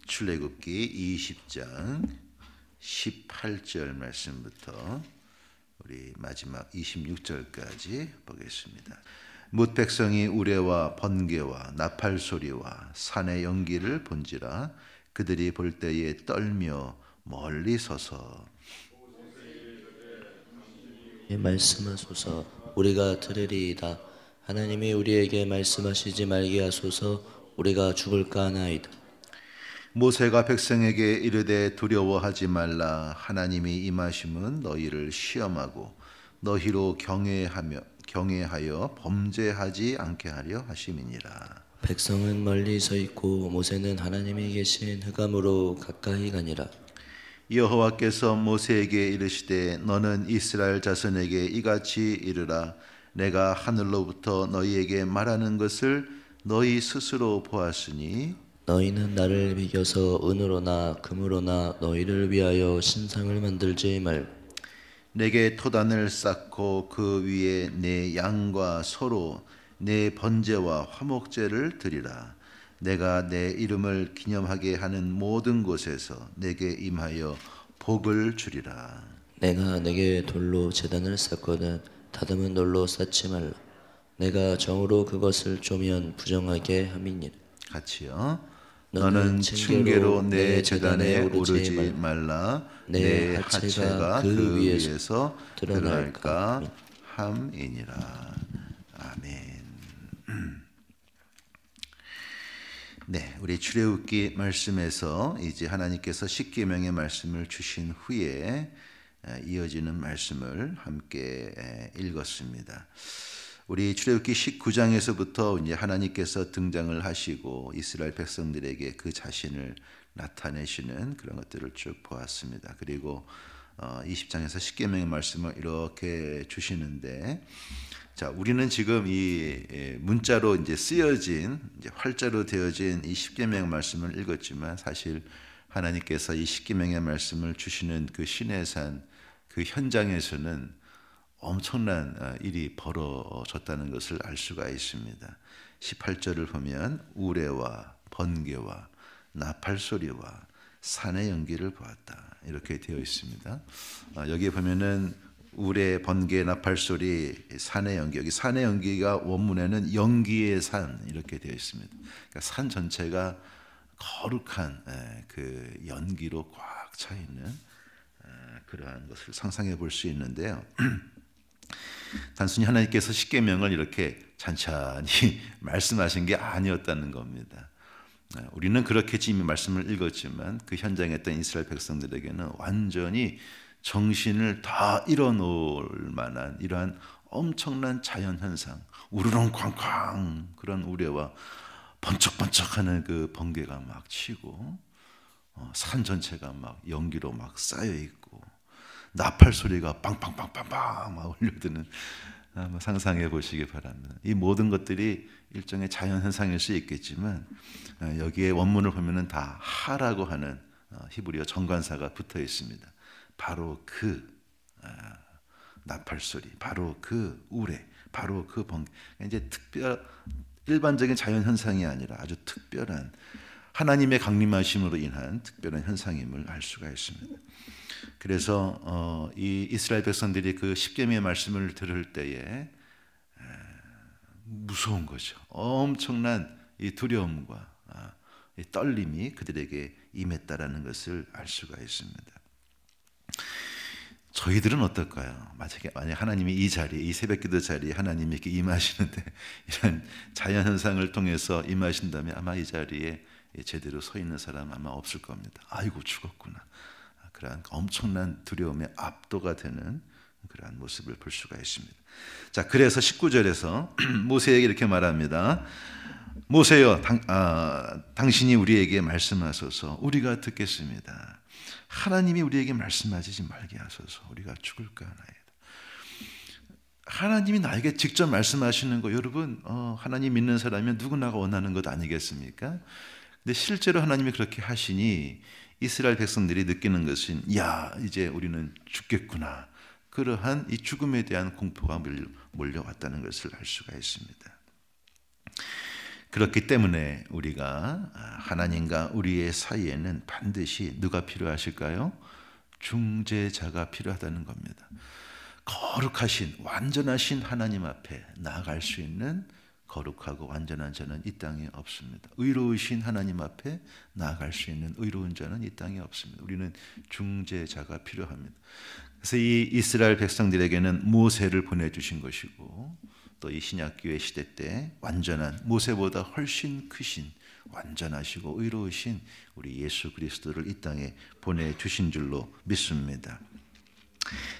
출애굽기 20장 18절 말씀부터 우리 마지막 26절까지 보겠습니다. 뭇 백성이 우레와 번개와 나팔 소리와 산의 연기를 본지라 그들이 볼 때에 떨며 멀리 서서 말씀하소서 우리가 들으리이다. 하나님이 우리에게 말씀하시지 말게 하소서. 우리가 죽을까 하나이다. 모세가 백성에게 이르되 두려워하지 말라. 하나님이 임하심은 너희를 시험하고 너희로 경외하여 범죄하지 않게 하려 하심이니라. 백성은 멀리 서 있고 모세는 하나님이 계신 흑암으로 가까이 가니라. 여호와께서 모세에게 이르시되 너는 이스라엘 자손에게 이같이 이르라. 내가 하늘로부터 너희에게 말하는 것을 너희 스스로 보았으니 너희는 나를 비겨서 은으로나 금으로나 너희를 위하여 신상을 만들지 말고 내게 토단을 쌓고 그 위에 내 양과 소로 내 번제와 화목제를 드리라. 내가 내 이름을 기념하게 하는 모든 곳에서 내게 임하여 복을 주리라. 내가 내게 돌로 제단을 쌓거든 다듬은 돌로 쌓지 말라. 내가 정으로 그것을 쪼면 부정하게 함이니라. 같이요. 너는 층계로 내 제단에 오르지 말라. 내 하체가 그 위에서 드러날까 함이니라. 아멘. 네, 우리 출애굽기 말씀에서 이제 하나님께서 십계명의 말씀을 주신 후에 이어지는 말씀을 함께 읽었습니다. 우리 출애굽기 19장에서부터 이제 하나님께서 등장을 하시고 이스라엘 백성들에게 그 자신을 나타내시는 그런 것들을 쭉 보았습니다. 그리고 20장에서 십계명의 말씀을 이렇게 주시는데, 자, 우리는 지금 이 문자로 이제 쓰여진 이제 활자로 되어진 이 십계명 말씀을 읽었지만 사실 하나님께서 이 십계명의 말씀을 주시는 그 시내산 그 현장에서는 엄청난 일이 벌어졌다는 것을 알 수가 있습니다. 18절을 보면 우레와 번개와 나팔 소리와 산의 연기를 보았다 이렇게 되어 있습니다. 여기에 보면은 우레, 번개, 나팔 소리, 산의 연기. 여기 산의 연기가 원문에는 연기의 산 이렇게 되어 있습니다. 그러니까 산 전체가 거룩한 그 연기로 꽉 차 있는 그러한 것을 상상해 볼 수 있는데요. 단순히 하나님께서 십계명을 이렇게 찬찬히 말씀하신 게 아니었다는 겁니다. 우리는 그렇게 지금 말씀을 읽었지만 그 현장에 있던 이스라엘 백성들에게는 완전히 정신을 다 잃어놓을 만한 이러한 엄청난 자연현상, 우르렁쾅쾅 그런 우레와 번쩍번쩍하는 그 번개가 막 치고 산 전체가 막 연기로 막 쌓여 있고 나팔 소리가 빵빵빵빵빵 막 울려드는 한번 상상해 보시기 바랍니다. 이 모든 것들이 일종의 자연현상일 수 있겠지만 여기에 원문을 보면은 다 하라고 하는 히브리어 정관사가 붙어 있습니다. 바로 그 나팔 소리, 바로 그 우레, 바로 그 번개. 이제 일반적인 자연 현상이 아니라 아주 특별한 하나님의 강림하심으로 인한 특별한 현상임을 알 수가 있습니다. 그래서 이 이스라엘 백성들이 그 십계명의 말씀을 들을 때에 무서운 거죠. 엄청난 이 두려움과 이 떨림이 그들에게 임했다라는 것을 알 수가 있습니다. 저희들은 어떨까요? 만약 하나님이 이 자리에, 이 새벽기도 자리에 하나님이 이렇게 임하시는데 이런 자연현상을 통해서 임하신다면 아마 이 자리에 제대로 서 있는 사람 아마 없을 겁니다. 아이고 죽었구나. 그러한 엄청난 두려움에 압도가 되는 그러한 모습을 볼 수가 있습니다. 자, 그래서 19절에서 모세에게 이렇게 말합니다. 모세여, 당신이 우리에게 말씀하소서. 우리가 듣겠습니다. 하나님이 우리에게 말씀하시지 말게 하소서. 우리가 죽을까 하나이다. 하나님이 나에게 직접 말씀하시는 거, 여러분 하나님 믿는 사람이면 누구나가 원하는 것 아니겠습니까? 근데 실제로 하나님이 그렇게 하시니 이스라엘 백성들이 느끼는 것은 야, 이제 우리는 죽겠구나. 그러한 이 죽음에 대한 공포가 몰려왔다는 것을 알 수가 있습니다. 그렇기 때문에 우리가 하나님과 우리의 사이에는 반드시 누가 필요하실까요? 중재자가 필요하다는 겁니다. 거룩하신 완전하신 하나님 앞에 나아갈 수 있는 거룩하고 완전한 자는 이 땅에 없습니다. 의로우신 하나님 앞에 나아갈 수 있는 의로운 자는 이 땅에 없습니다. 우리는 중재자가 필요합니다. 그래서 이 이스라엘 백성들에게는 모세를 보내주신 것이고 또 이 신약교회 시대 때 완전한 모세보다 훨씬 크신 완전하시고 의로우신 우리 예수 그리스도를 이 땅에 보내주신 줄로 믿습니다.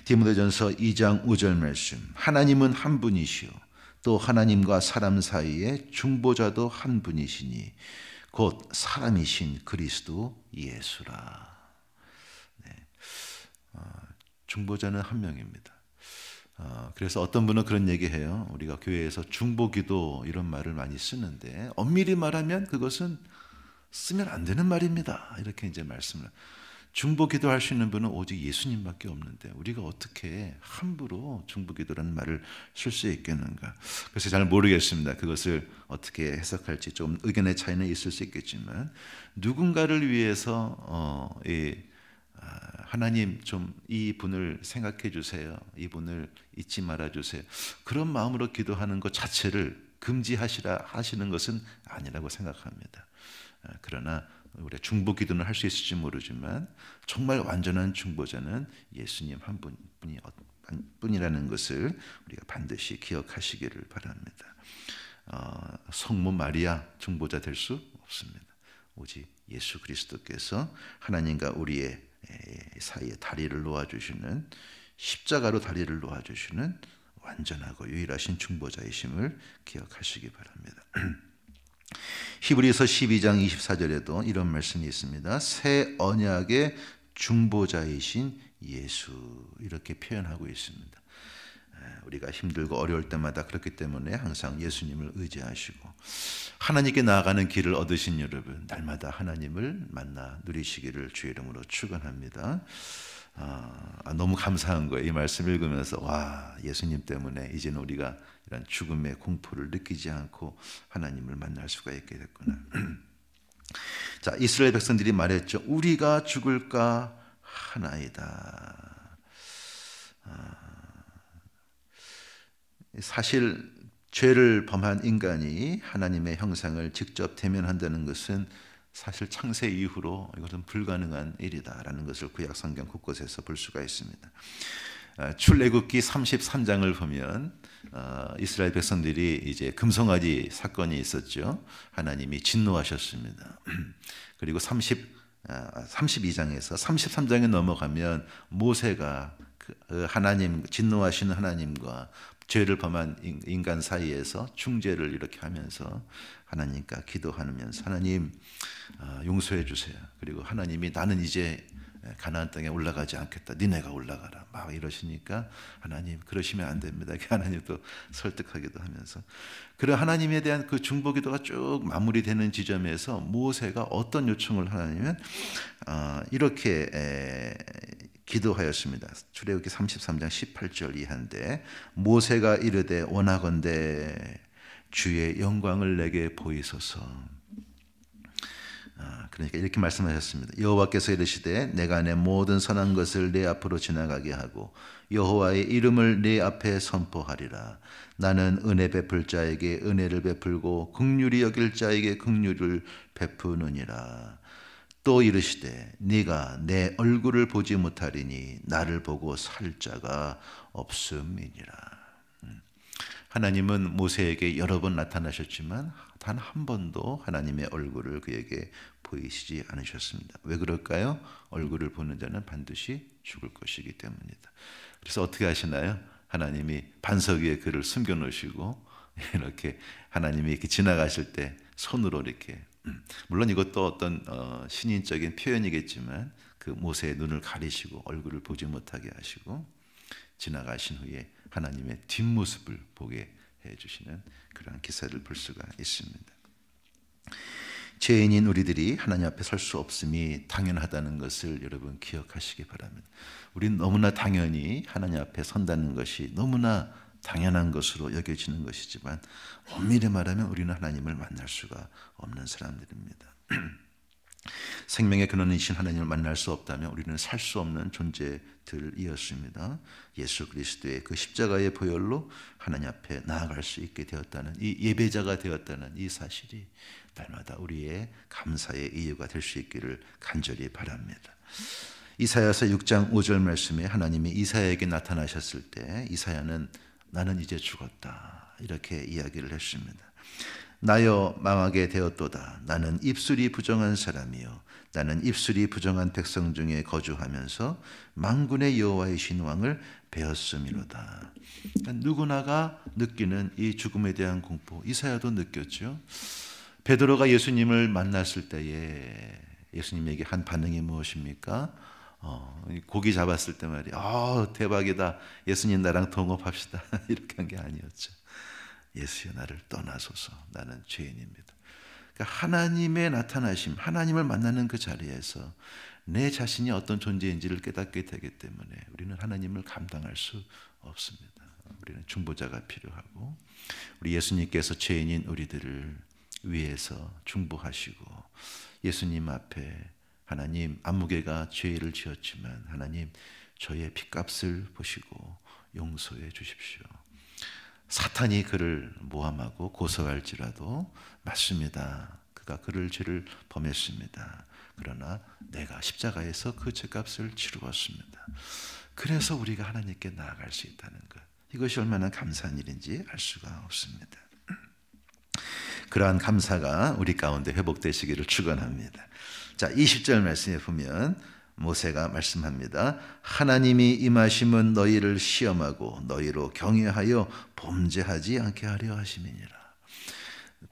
디모데전서 2장 5절 말씀, 하나님은 한 분이시요 또 하나님과 사람 사이에 중보자도 한 분이시니 곧 사람이신 그리스도 예수라. 네. 중보자는 한 명입니다. 그래서 어떤 분은 그런 얘기해요. 우리가 교회에서 중보기도 이런 말을 많이 쓰는데 엄밀히 말하면 그것은 쓰면 안 되는 말입니다. 이렇게 이제 말씀을. 중보기도 할 수 있는 분은 오직 예수님밖에 없는데 우리가 어떻게 함부로 중보기도라는 말을 쓸 수 있겠는가? 그래서 잘 모르겠습니다. 그것을 어떻게 해석할지 좀 의견의 차이는 있을 수 있겠지만 누군가를 위해서 하나님 좀 이 분을 생각해 주세요. 이 분을 잊지 말아 주세요. 그런 마음으로 기도하는 것 자체를 금지하시라 하시는 것은 아니라고 생각합니다. 그러나 우리 중보 기도는 할 수 있을지 모르지만 정말 완전한 중보자는 예수님 한 분이라는 것을 우리가 반드시 기억하시기를 바랍니다. 성모 마리아 중보자 될 수 없습니다. 오직 예수 그리스도께서 하나님과 우리의 사이에 다리를 놓아주시는 십자가로 다리를 놓아주시는 완전하고 유일하신 중보자이심을 기억하시기 바랍니다. 히브리서 12장 24절에도 이런 말씀이 있습니다. 새 언약의 중보자이신 예수 이렇게 표현하고 있습니다. 우리가 힘들고 어려울 때마다 그렇기 때문에 항상 예수님을 의지하시고 하나님께 나아가는 길을 얻으신 여러분 날마다 하나님을 만나 누리시기를 주의 이름으로 축원합니다. 너무 감사한 거예요. 이 말씀 읽으면서 와 예수님 때문에 이제는 우리가 이런 죽음의 공포를 느끼지 않고 하나님을 만날 수가 있게 됐구나. 자, 이스라엘 백성들이 말했죠. 우리가 죽을까 하나이다. 사실 죄를 범한 인간이 하나님의 형상을 직접 대면한다는 것은 사실 창세 이후로 이것은 불가능한 일이다라는 것을 구약 성경 곳곳에서 볼 수가 있습니다. 출애굽기 33장을 보면 이스라엘 백성들이 이제 금송아지 사건이 있었죠. 하나님이 진노하셨습니다. 그리고 32장에서 33장에 넘어가면 모세가 하나님 진노하시는 하나님과 죄를 범한 인간 사이에서 중재를 이렇게 하면서 하나님과 기도하면서 하나님 용서해 주세요. 그리고 하나님이 나는 이제 가나안 땅에 올라가지 않겠다. 니네가 올라가라. 막 이러시니까 하나님 그러시면 안 됩니다. 하나님도 설득하기도 하면서 그런 하나님에 대한 그 중보기도가 쭉 마무리되는 지점에서 모세가 어떤 요청을 하냐면 이렇게 기도하였습니다. 출애굽기 33장 18절 이하인데 모세가 이르되 원하건대 주의 영광을 내게 보이소서. 그러니까 이렇게 말씀하셨습니다. 여호와께서 이르시되 내가 내 모든 선한 것을 내 앞으로 지나가게 하고 여호와의 이름을 내 앞에 선포하리라. 나는 은혜 베풀 자에게 은혜를 베풀고 긍휼히 여길 자에게 긍휼을 베푸느니라. 또 이르시되 네가 내 얼굴을 보지 못하리니 나를 보고 살 자가 없음이니라. 하나님은 모세에게 여러 번 나타나셨지만 단 한 번도 하나님의 얼굴을 그에게 보이시지 않으셨습니다. 왜 그럴까요? 얼굴을 보는 자는 반드시 죽을 것이기 때문이다. 그래서 어떻게 하시나요? 하나님이 반석 위에 그를 숨겨놓으시고 이렇게 하나님이 이렇게 지나가실 때 손으로 이렇게 물론 이것도 어떤 신인적인 표현이겠지만 그 모세의 눈을 가리시고 얼굴을 보지 못하게 하시고 지나가신 후에 하나님의 뒷모습을 보게 해주시는 그러한 기사를 볼 수가 있습니다. 죄인인 우리들이 하나님 앞에 설 수 없음이 당연하다는 것을 여러분 기억하시기 바랍니다. 우리는 너무나 당연히 하나님 앞에 선다는 것이 너무나 당연한 것으로 여겨지는 것이지만 엄밀히 말하면 우리는 하나님을 만날 수가 없는 사람들입니다. 생명의 근원이신 하나님을 만날 수 없다면 우리는 살 수 없는 존재들이었습니다. 예수 그리스도의 그 십자가의 보혈로 하나님 앞에 나아갈 수 있게 되었다는, 이 예배자가 되었다는 이 사실이 날마다 우리의 감사의 이유가 될 수 있기를 간절히 바랍니다. 이사야서 6장 5절 말씀에 하나님이 이사야에게 나타나셨을 때 이사야는 나는 이제 죽었다 이렇게 이야기를 했습니다. 나여 망하게 되었도다. 나는 입술이 부정한 사람이요 나는 입술이 부정한 백성 중에 거주하면서 만군의 여호와이신 왕을 배웠음이로다. 그러니까 누구나가 느끼는 이 죽음에 대한 공포, 이사야도 느꼈죠. 베드로가 예수님을 만났을 때에 예수님에게 한 반응이 무엇입니까? 고기 잡았을 때 말이야, 대박이다, 예수님 나랑 동업합시다 이렇게 한 게 아니었죠. 예수여 나를 떠나소서, 나는 죄인입니다. 그러니까 하나님의 나타나심, 하나님을 만나는 그 자리에서 내 자신이 어떤 존재인지를 깨닫게 되기 때문에 우리는 하나님을 감당할 수 없습니다. 우리는 중보자가 필요하고, 우리 예수님께서 죄인인 우리들을 위해서 중보하시고, 예수님 앞에 하나님, 안무개가 죄를 지었지만 하나님 저의 핏값을 보시고 용서해 주십시오. 사탄이 그를 모함하고 고소할지라도 맞습니다. 그가 그를 죄를 범했습니다. 그러나 내가 십자가에서 그 죄값을 치루었습니다. 그래서 우리가 하나님께 나아갈 수 있다는 것, 이것이 얼마나 감사한 일인지 알 수가 없습니다. 그러한 감사가 우리 가운데 회복되시기를 축원합니다. 자, 20절 말씀에 보면 모세가 말씀합니다. 하나님이 임하심은 너희를 시험하고 너희로 경외하여 범죄하지 않게 하려 하심이니라.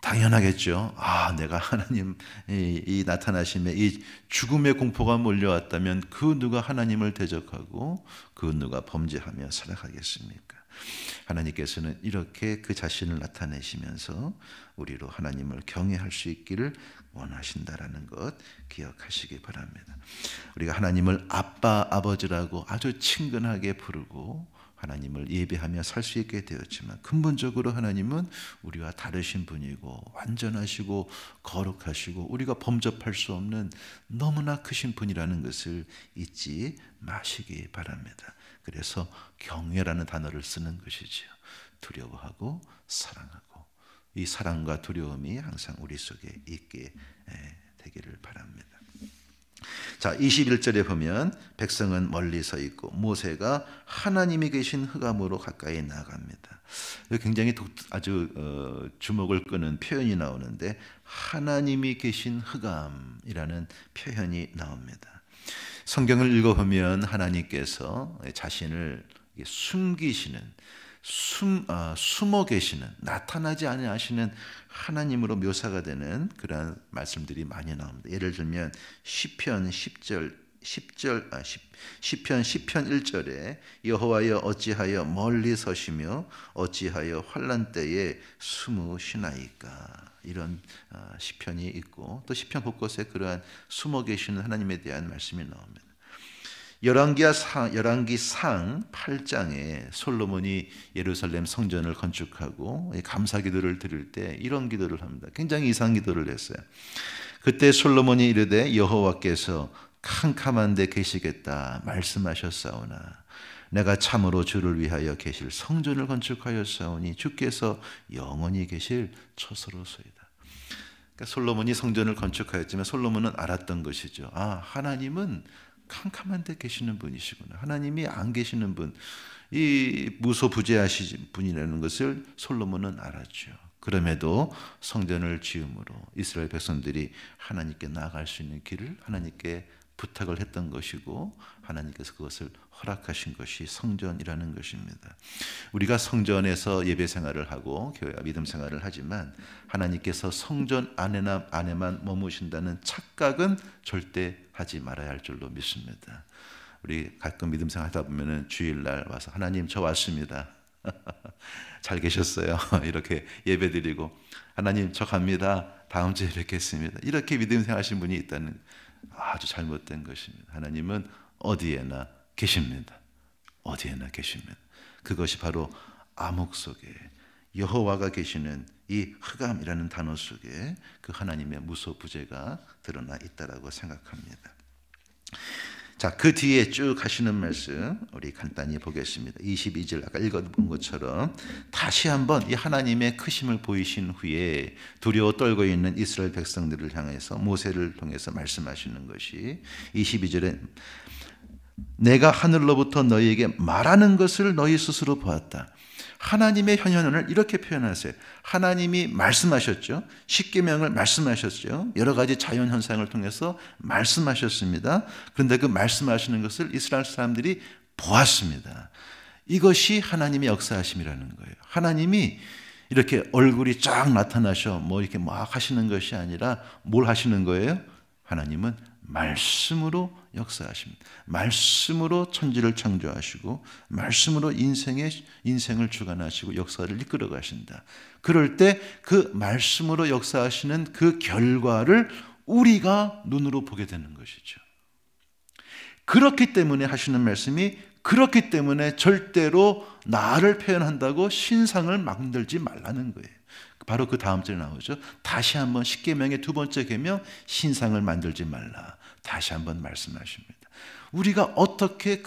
당연하겠죠. 내가 하나님 이 나타나심에 이 죽음의 공포가 몰려왔다면 그 누가 하나님을 대적하고 그 누가 범죄하며 살아가겠습니까? 하나님께서는 이렇게 그 자신을 나타내시면서 우리로 하나님을 경외할 수 있기를 원하신다라는 것 기억하시기 바랍니다. 우리가 하나님을 아빠, 아버지라고 아주 친근하게 부르고 하나님을 예배하며 살 수 있게 되었지만, 근본적으로 하나님은 우리와 다르신 분이고 완전하시고 거룩하시고 우리가 범접할 수 없는 너무나 크신 분이라는 것을 잊지 마시기 바랍니다. 그래서 경외라는 단어를 쓰는 것이지요. 두려워하고 사랑하고, 이 사랑과 두려움이 항상 우리 속에 있게 되기를 바랍니다. 자, 21절에 보면 백성은 멀리 서 있고 모세가 하나님이 계신 흑암으로 가까이 나아갑니다. 굉장히 아주 주목을 끄는 표현이 나오는데, 하나님이 계신 흑암이라는 표현이 나옵니다. 성경을 읽어보면 하나님께서 자신을 숨기시는, 숨어 계시는, 나타나지 아니하시는 하나님으로 묘사가 되는 그러한 말씀들이 많이 나옵니다. 예를 들면 시편 10편 1절에 여호와여 어찌하여 멀리 서시며 어찌하여 환난 때에 숨으시나이까, 이런 시편이 있고, 또 시편 곳곳에 그러한 숨어 계시는 하나님에 대한 말씀이 나옵니다. 열왕기상 8장에 솔로몬이 예루살렘 성전을 건축하고 감사 기도를 드릴 때 이런 기도를 합니다. 굉장히 이상 기도를 했어요. 그때 솔로몬이 이르되 여호와께서 캄캄한 데 계시겠다 말씀하셨사오나 내가 참으로 주를 위하여 계실 성전을 건축하였사오니 주께서 영원히 계실 처소로소이다. 그러니까 솔로몬이 성전을 건축하였지만 솔로몬은 알았던 것이죠. 하나님은 캄캄한 데 계시는 분이시구나. 하나님이 안 계시는 분, 이 무소부재하신 분이라는 것을 솔로몬은 알았죠. 그럼에도 성전을 지음으로 이스라엘 백성들이 하나님께 나아갈 수 있는 길을 하나님께 부탁을 했던 것이고, 하나님께서 그것을 허락하신 것이 성전이라는 것입니다. 우리가 성전에서 예배 생활을 하고 교회와 믿음 생활을 하지만 하나님께서 성전 안에만 머무신다는 착각은 절대 하지 말아야 할 줄로 믿습니다. 우리 가끔 믿음 생활 하다 보면은 주일날 와서 하나님 저 왔습니다. 잘 계셨어요. 이렇게 예배드리고 하나님 저 갑니다. 다음 주에 뵙겠습니다. 이렇게 믿음 생활하신 분이 있다는, 아주 잘못된 것입니다. 하나님은 어디에나 계십니다. 어디에나 계십니다. 그것이 바로 암흑 속에 여호와가 계시는 이 흑암이라는 단어 속에 그 하나님의 무소부재가 드러나 있다라고 생각합니다. 자, 그 뒤에 쭉 하시는 말씀 우리 간단히 보겠습니다. 22절 아까 읽어본 것처럼 다시 한번 이 하나님의 크심을 보이신 후에 두려워 떨고 있는 이스라엘 백성들을 향해서 모세를 통해서 말씀하시는 것이 22절에 내가 하늘로부터 너희에게 말하는 것을 너희 스스로 보았다. 하나님의 현현을 이렇게 표현하세요. 하나님이 말씀하셨죠. 십계명을 말씀하셨죠. 여러 가지 자연 현상을 통해서 말씀하셨습니다. 그런데 그 말씀하시는 것을 이스라엘 사람들이 보았습니다. 이것이 하나님의 역사하심이라는 거예요. 하나님이 이렇게 얼굴이 쫙 나타나셔 뭐 이렇게 막 하시는 것이 아니라 뭘 하시는 거예요? 하나님은 말씀으로 역사하십니다. 말씀으로 천지를 창조하시고 말씀으로 인생을 주관하시고 역사를 이끌어 가신다. 그럴 때 그 말씀으로 역사하시는 그 결과를 우리가 눈으로 보게 되는 것이죠. 그렇기 때문에 하시는 말씀이 그렇기 때문에 절대로 나를 표현한다고 신상을 만들지 말라는 거예요. 바로 그 다음 절에 나오죠. 다시 한번 십계명의 두 번째 계명 신상을 만들지 말라. 다시 한번 말씀하십니다. 우리가 어떻게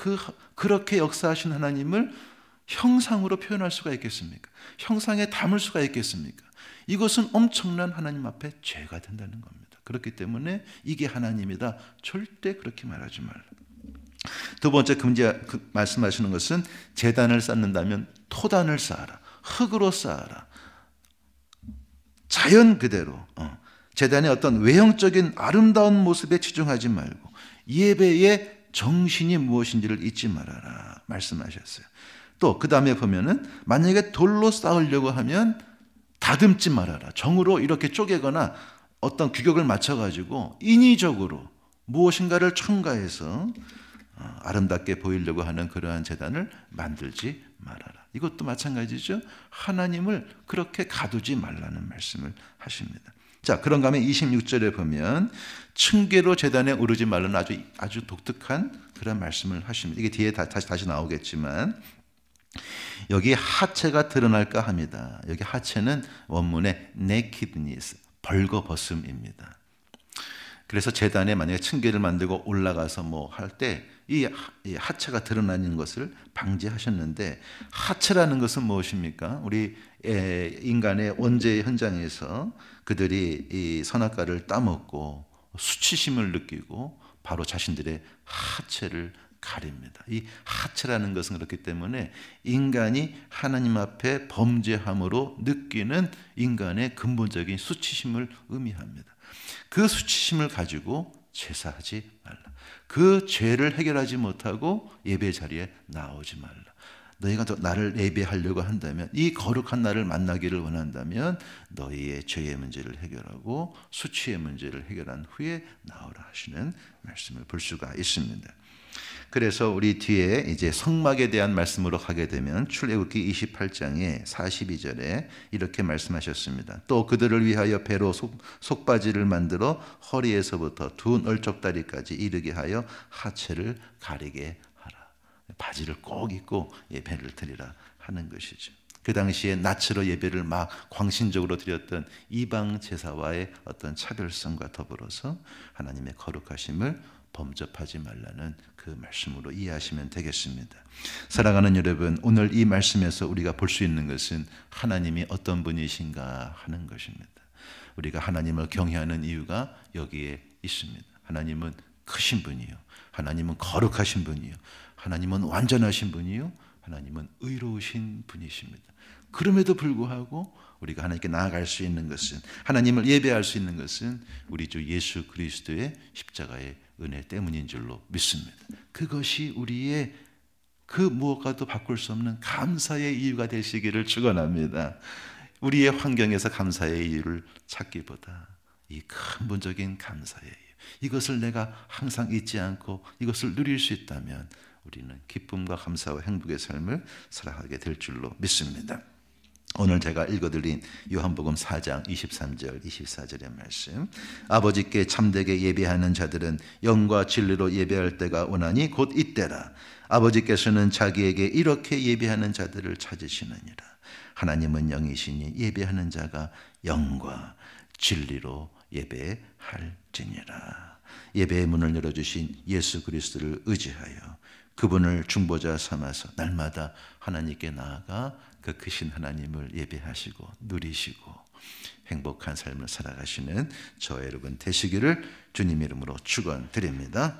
그렇게 역사하신 하나님을 형상으로 표현할 수가 있겠습니까? 형상에 담을 수가 있겠습니까? 이것은 엄청난 하나님 앞에 죄가 된다는 겁니다. 그렇기 때문에 이게 하나님이다. 절대 그렇게 말하지 말라. 두 번째 말씀하시는 것은 제단을 쌓는다면 토단을 쌓아라. 흙으로 쌓아라. 자연 그대로 제단의 어떤 외형적인 아름다운 모습에 치중하지 말고 예배의 정신이 무엇인지를 잊지 말아라 말씀하셨어요. 또 그 다음에 보면은 만약에 돌로 쌓으려고 하면 다듬지 말아라. 정으로 이렇게 쪼개거나 어떤 규격을 맞춰가지고 인위적으로 무엇인가를 첨가해서 아름답게 보이려고 하는 그러한 제단을 만들지 말아라. 이것도 마찬가지죠. 하나님을 그렇게 가두지 말라는 말씀을 하십니다. 자, 그런가 하면 26절에 보면 층계로 제단에 오르지 말라는 아주 독특한 그런 말씀을 하십니다. 이게 뒤에 다시 나오겠지만 여기 하체가 드러날까 합니다. 여기 하체는 원문의 nakedness, 벌거벗음입니다. 그래서 제단에 만약에 층계를 만들고 올라가서 뭐 할 때 이 하체가 드러나는 것을 방지하셨는데 하체라는 것은 무엇입니까? 우리 인간의 원죄 현장에서 그들이 이 선악과를 따먹고 수치심을 느끼고 바로 자신들의 하체를 가립니다. 이 하체라는 것은 그렇기 때문에 인간이 하나님 앞에 범죄함으로 느끼는 인간의 근본적인 수치심을 의미합니다. 그 수치심을 가지고 제사하지 말라. 그 죄를 해결하지 못하고 예배 자리에 나오지 말라. 너희가 나를 예배하려고 한다면 이 거룩한 나를 만나기를 원한다면 너희의 죄의 문제를 해결하고 수치의 문제를 해결한 후에 나오라 하시는 말씀을 볼 수가 있습니다. 그래서 우리 뒤에 이제 성막에 대한 말씀으로 가게 되면 출애굽기 28장에 42절에 이렇게 말씀하셨습니다. 또 그들을 위하여 배로 속바지를 만들어 허리에서부터 두 널쩍다리까지 이르게 하여 하체를 가리게 하라. 바지를 꼭 입고 예배를 드리라 하는 것이죠. 그 당시에 낯으로 예배를 막 광신적으로 드렸던 이방 제사와의 어떤 차별성과 더불어서 하나님의 거룩하심을 범접하지 말라는 그 말씀으로 이해하시면 되겠습니다. 사랑하는 여러분, 오늘 이 말씀에서 우리가 볼 수 있는 것은 하나님이 어떤 분이신가 하는 것입니다. 우리가 하나님을 경외하는 이유가 여기에 있습니다. 하나님은 크신 분이요, 하나님은 거룩하신 분이요, 하나님은 완전하신 분이요, 하나님은 의로우신 분이십니다. 그럼에도 불구하고 우리가 하나님께 나아갈 수 있는 것은, 하나님을 예배할 수 있는 것은 우리 주 예수 그리스도의 십자가의 은혜 때문인 줄로 믿습니다. 그것이 우리의 그 무엇과도 바꿀 수 없는 감사의 이유가 되시기를 축원합니다. 우리의 환경에서 감사의 이유를 찾기보다 이 근본적인 감사의 이유, 이것을 내가 항상 잊지 않고 이것을 누릴 수 있다면 우리는 기쁨과 감사와 행복의 삶을 살아가게 될 줄로 믿습니다. 오늘 제가 읽어드린 요한복음 4장 23절 24절의 말씀, 아버지께 참되게 예배하는 자들은 영과 진리로 예배할 때가 오나니 곧 이때라. 아버지께서는 자기에게 이렇게 예배하는 자들을 찾으시느니라. 하나님은 영이시니 예배하는 자가 영과 진리로 예배할지니라. 예배의 문을 열어주신 예수 그리스도를 의지하여 그분을 중보자 삼아서 날마다 하나님께 나아가 그 크신 하나님을 예배하시고 누리시고 행복한 삶을 살아가시는 저와 여러분 되시기를 주님 이름으로 축원드립니다.